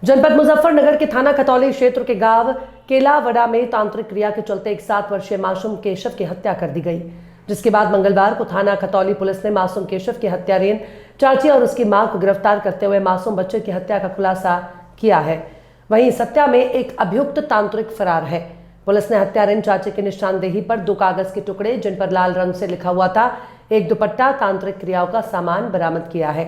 जनपद मुजफ्फरनगर के थाना खतौली क्षेत्र के गांव केलावड़ा में तांत्रिक क्रिया के चलते एक 7 वर्षीय मासूम केशव की हत्या कर दी गई, जिसके बाद मंगलवार को थाना खतौली पुलिस ने मासूम केशव की हत्यारेन चाची और उसकी मां को गिरफ्तार करते हुए मासूम बच्चे की हत्या का खुलासा किया है। वहीं इस हत्या में एक अभियुक्त तांत्रिक फरार है। पुलिस ने हत्यारेन चाची की निशानदेही पर 2 कागज के टुकड़े जिन पर लाल रंग से लिखा हुआ था, एक दुपट्टा, तांत्रिक क्रियाओं का सामान बरामद किया है।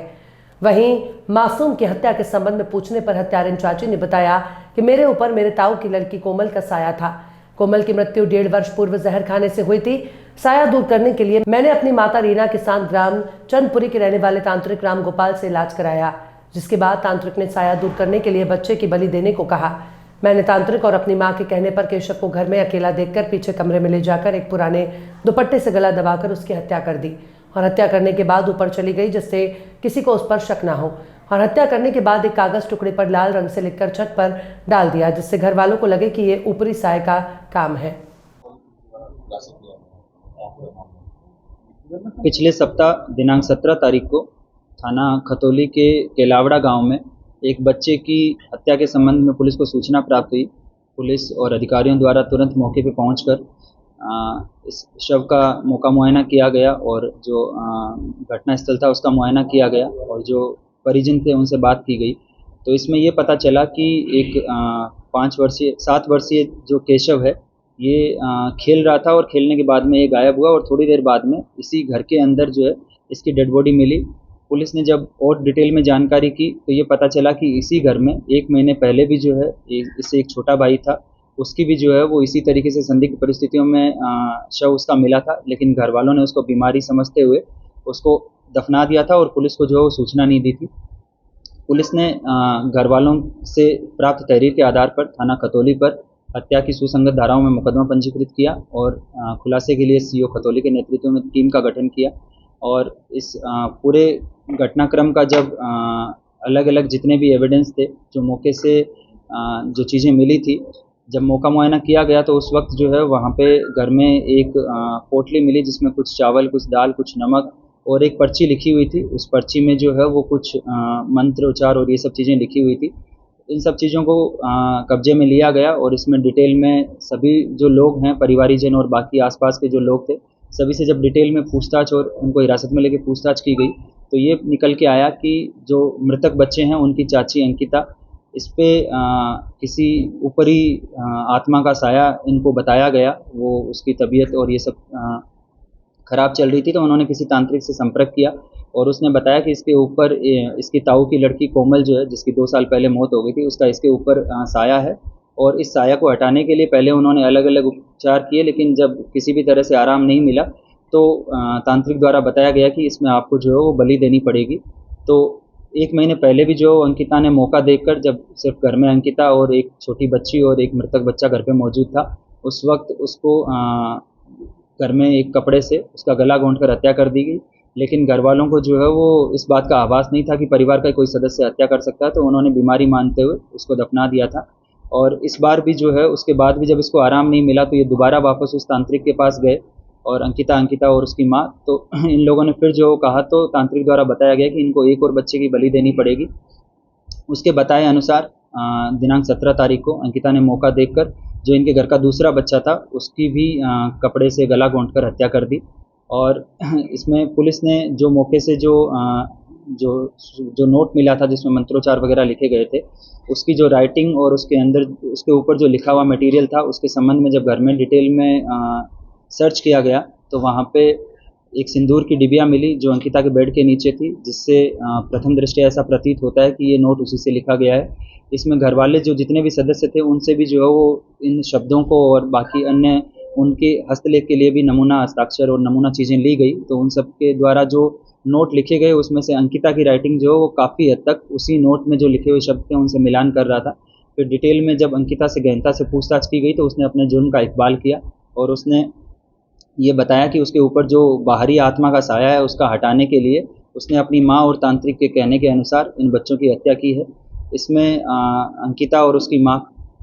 वहीं मासूम की हत्या के संबंध में पूछने पर हत्यारेन चाची ने बताया कि मेरे ऊपर मेरे ताऊ की लड़की कोमल का साया था। कोमल की मृत्यु 1.5 वर्ष पूर्व जहर खाने से हुई थी। साया दूर करने के लिए मैंने अपनी माता रीना के साथ ग्राम चंदपुरी के रहने वाले तांत्रिक राम गोपाल से इलाज कराया, जिसके बाद तांत्रिक ने साया दूर करने के लिए बच्चे की बलि देने को कहा। मैंने तांत्रिक और अपनी मां के कहने पर केशव को घर में अकेला देखकर पीछे कमरे में ले जाकर एक पुराने दुपट्टे से गला दबाकर उसकी हत्या कर दी और हत्या करने के बाद ऊपर चली गई, जिससे किसी को उस पर शक ना हो। और हत्या करने के बाद एक कागज टुकड़े पर लाल रंग से लिखकर छत पर डाल दिया, जिससे घर वालों को लगे कि ये ऊपरी साय का काम है। पिछले सप्ताह दिनांक 17 तारीख को थाना खतौली के केलावड़ा गांव में एक बच्चे की हत्या के संबंध में पुलिस को सूचना प्राप्त हुई। पुलिस और अधिकारियों द्वारा तुरंत मौके पर पहुंचकर इस शव का मौका मुआयना किया गया और जो घटना स्थल था उसका मुआयना किया गया और जो परिजन थे उनसे बात की गई। तो इसमें ये पता चला कि एक 7 वर्षीय जो केशव है ये खेल रहा था और खेलने के बाद में ये गायब हुआ और थोड़ी देर बाद में इसी घर के अंदर जो है इसकी डेड बॉडी मिली। पुलिस ने जब और डिटेल में जानकारी की तो ये पता चला कि इसी घर में 1 महीने पहले भी जो है इससे एक छोटा भाई था, उसकी भी जो है वो इसी तरीके से संदिग्ध परिस्थितियों में शव उसका मिला था, लेकिन घर वालों ने उसको बीमारी समझते हुए उसको दफना दिया था और पुलिस को जो है वो सूचना नहीं दी थी। पुलिस ने घर वालों से प्राप्त तहरीर के आधार पर थाना खतौली पर हत्या की सुसंगत धाराओं में मुकदमा पंजीकृत किया और खुलासे के लिए सीओ खतौली के नेतृत्व में टीम का गठन किया। और इस पूरे घटनाक्रम का जब अलग अलग जितने भी एविडेंस थे, जो मौके से जो चीज़ें मिली थी, जब मौका मुआयना किया गया तो उस वक्त जो है वहाँ पे घर में एक पोटली मिली जिसमें कुछ चावल, कुछ दाल, कुछ नमक और एक पर्ची लिखी हुई थी। उस पर्ची में जो है वो कुछ मंत्र उच्चार और ये सब चीज़ें लिखी हुई थी। इन सब चीज़ों को कब्जे में लिया गया और इसमें डिटेल में सभी जो लोग हैं, परिवारीजन और बाकी आसपास के जो लोग थे, सभी से जब डिटेल में पूछताछ और उनको हिरासत में लेके पूछताछ की गई तो ये निकल के आया कि जो मृतक बच्चे हैं उनकी चाची अंकिता, इस पे किसी ऊपरी आत्मा का साया इनको बताया गया। वो उसकी तबीयत और ये सब ख़राब चल रही थी तो उन्होंने किसी तांत्रिक से संपर्क किया और उसने बताया कि इसके ऊपर इसकी ताऊ की लड़की कोमल जो है, जिसकी 2 साल पहले मौत हो गई थी, उसका इसके ऊपर साया है और इस साया को हटाने के लिए पहले उन्होंने अलग अलग उपचार किए, लेकिन जब किसी भी तरह से आराम नहीं मिला तो तांत्रिक द्वारा बताया गया कि इसमें आपको जो है वो बलि देनी पड़ेगी। तो 1 महीने पहले भी जो अंकिता ने मौका देखकर, जब सिर्फ घर में अंकिता और एक छोटी बच्ची और एक मृतक बच्चा घर पे मौजूद था, उस वक्त उसको घर में एक कपड़े से उसका गला घोंटकर हत्या कर दी गई। लेकिन घर वालों को जो है वो इस बात का आभास नहीं था कि परिवार का कोई सदस्य हत्या कर सकता है, तो उन्होंने बीमारी मानते हुए उसको दफना दिया था। और इस बार भी जो है उसके बाद भी जब इसको आराम नहीं मिला तो ये दोबारा वापस उस तांत्रिक के पास गए और अंकिता और उसकी माँ, तो इन लोगों ने फिर जो कहा तो तांत्रिक द्वारा बताया गया कि इनको एक और बच्चे की बलि देनी पड़ेगी। उसके बताए अनुसार दिनांक 17 तारीख को अंकिता ने मौका देखकर जो इनके घर का दूसरा बच्चा था उसकी भी कपड़े से गला घोंटकर हत्या कर दी। और इसमें पुलिस ने जो मौके से जो नोट मिला था जिसमें मंत्रोच्चार वगैरह लिखे गए थे, उसकी जो राइटिंग और उसके अंदर उसके ऊपर जो लिखा हुआ मटेरियल था, उसके संबंध में जब घर में डिटेल में सर्च किया गया तो वहाँ पे एक सिंदूर की डिबिया मिली जो अंकिता के बेड के नीचे थी, जिससे प्रथम दृष्टया ऐसा प्रतीत होता है कि ये नोट उसी से लिखा गया है। इसमें घर वाले जो जितने भी सदस्य थे उनसे भी जो है वो इन शब्दों को और बाकी अन्य उनके हस्तलेख के लिए भी नमूना हस्ताक्षर और नमूना चीज़ें ली गई। तो उन सब के द्वारा जो नोट लिखे गए उसमें से अंकिता की राइटिंग जो है वो काफ़ी हद तक उसी नोट में जो लिखे हुए शब्द थे उनसे मिलान कर रहा था। फिर डिटेल में जब अंकिता से गहनता से पूछताछ की गई तो उसने अपने जुर्म का इकबाल किया और उसने ये बताया कि उसके ऊपर जो बाहरी आत्मा का साया है उसका हटाने के लिए उसने अपनी माँ और तांत्रिक के कहने के अनुसार इन बच्चों की हत्या की है। इसमें अंकिता और उसकी माँ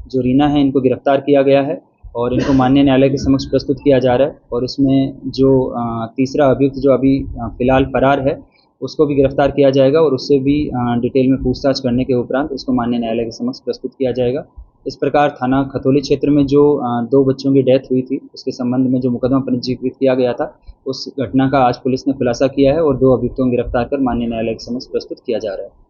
जो रीना है, इनको गिरफ्तार किया गया है और इनको माननीय न्यायालय के समक्ष प्रस्तुत किया जा रहा है। और इसमें जो तीसरा अभियुक्त जो अभी फ़िलहाल फरार है, उसको भी गिरफ्तार किया जाएगा और उससे भी डिटेल में पूछताछ करने के उपरांत उसको माननीय न्यायालय के समक्ष प्रस्तुत किया जाएगा। इस प्रकार थाना खतौली क्षेत्र में जो 2 बच्चों की डेथ हुई थी, उसके संबंध में जो मुकदमा पंजीकृत किया गया था, उस घटना का आज पुलिस ने खुलासा किया है और 2 अभियुक्तों को गिरफ्तार कर माननीय न्यायालय के समक्ष प्रस्तुत किया जा रहा है।